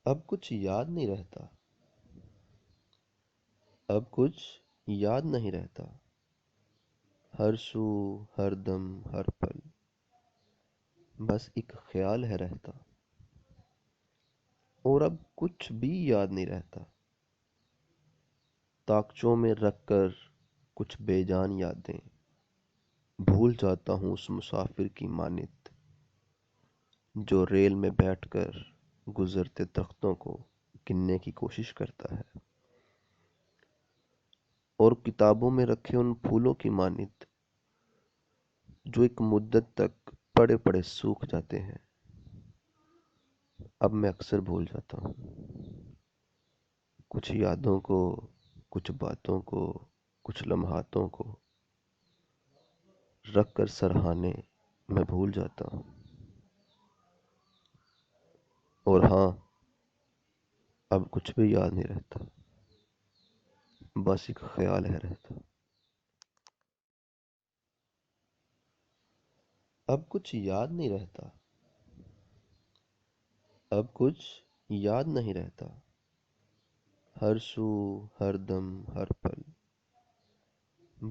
اب کچھ یاد نہیں رہتا، اب کچھ یاد نہیں رہتا، ہر سو ہر دم ہر پل بس ایک خیال ہے رہتا، اور اب کچھ بھی یاد نہیں رہتا، تاکچوں میں رکھ کر کچھ بے جان یادیں بھول جاتا ہوں اس مسافر کی مانت جو ریل میں بیٹھ کر گزرتے درختوں کو گننے کی کوشش کرتا ہے، اور کتابوں میں رکھے ان پھولوں کی مانت جو ایک مدت تک پڑے پڑے سوکھ جاتے ہیں۔ اب میں اکثر بھول جاتا ہوں کچھ یادوں کو، کچھ باتوں کو، کچھ لمحاتوں کو رکھ کر سرہانے میں بھول جاتا ہوں، اور ہاں، اب کچھ بھی یاد نہیں رہتا، بس ایک خیال ہے رہتا۔ اب کچھ یاد نہیں رہتا، اب کچھ یاد نہیں رہتا، ہر سو ہر دم ہر پل